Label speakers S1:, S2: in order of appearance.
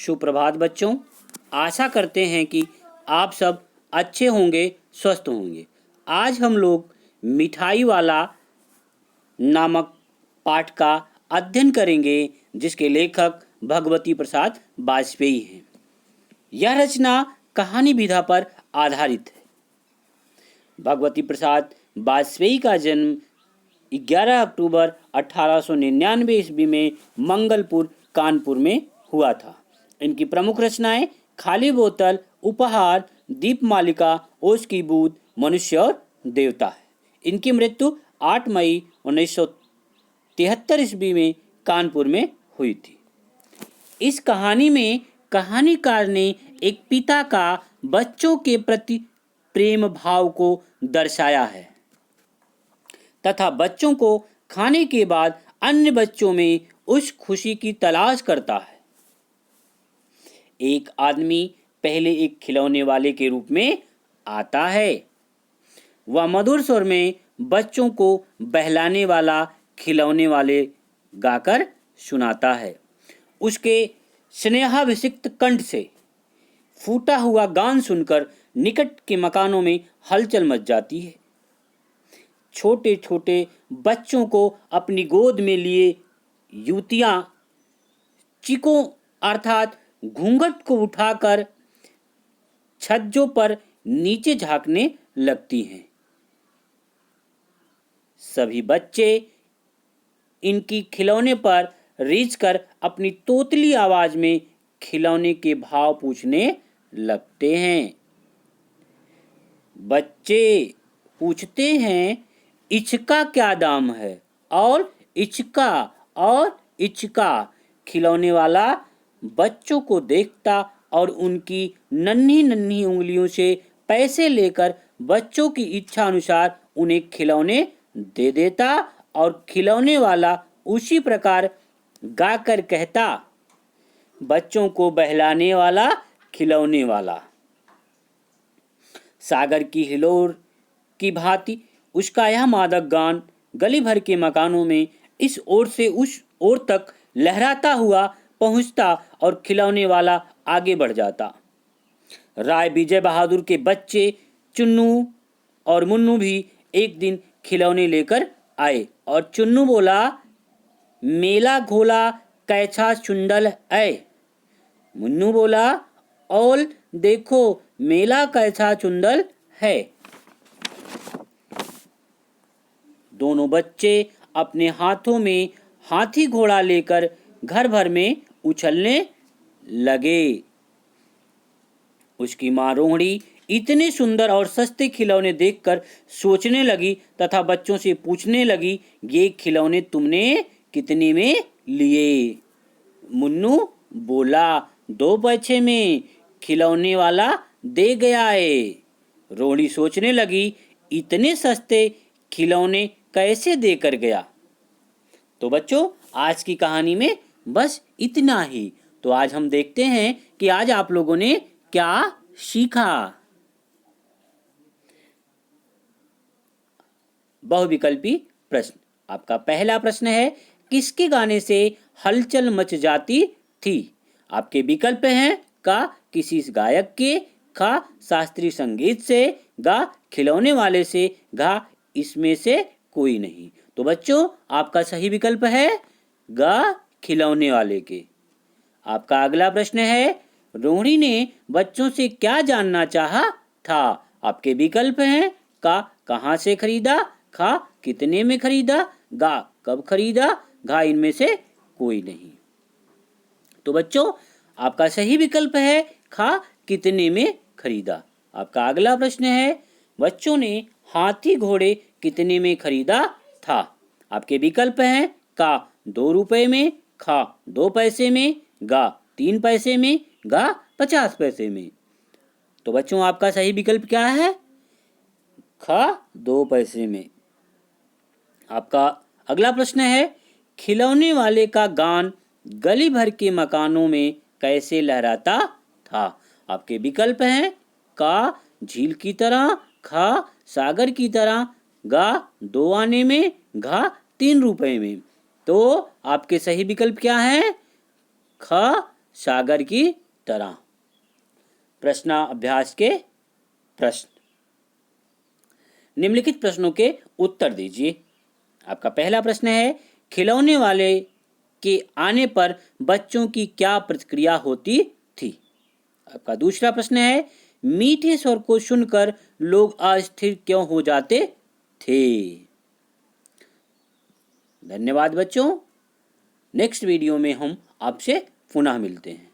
S1: सुप्रभात बच्चों। आशा करते हैं कि आप सब अच्छे होंगे, स्वस्थ होंगे। आज हम लोग मिठाई वाला नामक पाठ का अध्ययन करेंगे, जिसके लेखक भगवती प्रसाद वाजपेयी हैं। यह रचना कहानी विधा पर आधारित है। भगवती प्रसाद वाजपेयी का जन्म 11 अक्टूबर 1899 ईस्वी में मंगलपुर, कानपुर में हुआ था। इनकी प्रमुख रचनाएं खाली बोतल, उपहार, दीपमालिका, ओस की बूंद, मनुष्य और देवता है। इनकी मृत्यु 8 मई 1973 ईस्वी में कानपुर में हुई थी। इस कहानी में कहानीकार ने एक पिता का बच्चों के प्रति प्रेम भाव को दर्शाया है तथा बच्चों को खाने के बाद अन्य बच्चों में उस खुशी की तलाश करता है। एक आदमी पहले एक खिलौने वाले के रूप में आता है। वह मधुर स्वर में बच्चों को बहलाने वाला खिलौने वाले गाकर सुनाता है। उसके स्नेहाभिषिक्त कंठ से फूटा हुआ गान सुनकर निकट के मकानों में हलचल मच जाती है। छोटे छोटे बच्चों को अपनी गोद में लिए युवतियां चिकों अर्थात घूंघट को उठाकर छज्जों पर नीचे झांकने लगती हैं। सभी बच्चे इनकी खिलौने पर रीझकर अपनी तोतली आवाज में खिलौने के भाव पूछने लगते हैं। बच्चे पूछते हैं, इचका क्या दाम है? और इचका। खिलौने वाला बच्चों को देखता और उनकी नन्ही नन्ही उंगलियों से पैसे लेकर बच्चों की इच्छा अनुसार उन्हें खिलौने दे देता और खिलौने वाला उसी प्रकार गाकर कहता, बच्चों को बहलाने वाला खिलौने वाला। सागर की हिलोर की भांति उसका यह मादक गान गली भर के मकानों में इस ओर से उस ओर तक लहराता हुआ पहुंचता और खिलौने वाला आगे बढ़ जाता। राय विजय बहादुर के बच्चे चुन्नू और मुन्नू भी एक दिन खिलौने लेकर आए और चुन्नू बोला, मेला घोला कैसा चुंडल है। मुन्नू बोला, औल देखो मेला कैसा चुंडल है। दोनों बच्चे अपने हाथों में हाथी घोड़ा लेकर घर भर में उछलने लगे। उसकी माँ रोहड़ी इतने सुंदर और सस्ते खिलौने देखकर सोचने लगी तथा बच्चों से पूछने लगी, ये खिलौने तुमने कितने में लिए? मुन्नू बोला, 2 पैसे में खिलौने वाला दे गया है। रोहड़ी सोचने लगी, इतने सस्ते खिलौने कैसे देकर गया? तो बच्चों, आज की कहानी में बस इतना ही। तो आज हम देखते हैं कि आज आप लोगों ने क्या सीखा। बहुविकल्पी प्रश्न। आपका पहला प्रश्न है, किसके गाने से हलचल मच जाती थी? आपके विकल्प हैं, का किसी गायक के, खा शास्त्रीय संगीत से, गा खिलौने वाले से, गा इसमें से कोई नहीं। तो बच्चों, आपका सही विकल्प है गा खिलौने वाले के। आपका अगला प्रश्न है, रोहिणी ने बच्चों से क्या जानना चाहा था? आपके विकल्प हैं, का कहां से खरीदा, खा कितने में खरीदा, गा कब खरीदा, घा इनमें से कोई नहीं। तो बच्चों, आपका सही विकल्प है खा कितने में खरीदा। आपका अगला प्रश्न है, बच्चों ने हाथी घोड़े कितने में खरीदा था? आपके विकल्प हैं, का 2 रुपए में, खा 2 पैसे में, गा 3 पैसे में, गा 50 पैसे में। तो बच्चों, आपका सही विकल्प क्या है? खा 2 पैसे में। आपका अगला प्रश्न है, खिलौने वाले का गान गली भर के मकानों में कैसे लहराता था? आपके विकल्प हैं, का झील की तरह, खा सागर की तरह, गा 2 आने में, घा 3 रुपए में। तो आपके सही विकल्प क्या है? ख सागर की तरह। प्रश्नाभ्यास के प्रश्न। निम्नलिखित प्रश्नों के उत्तर दीजिए। आपका पहला प्रश्न है, खिलौने वाले के आने पर बच्चों की क्या प्रतिक्रिया होती थी। आपका दूसरा प्रश्न है, मीठे स्वर को सुनकर लोग अस्थिर क्यों हो जाते थे। धन्यवाद बच्चों। नेक्स्ट वीडियो में हम आपसे पुनः मिलते हैं।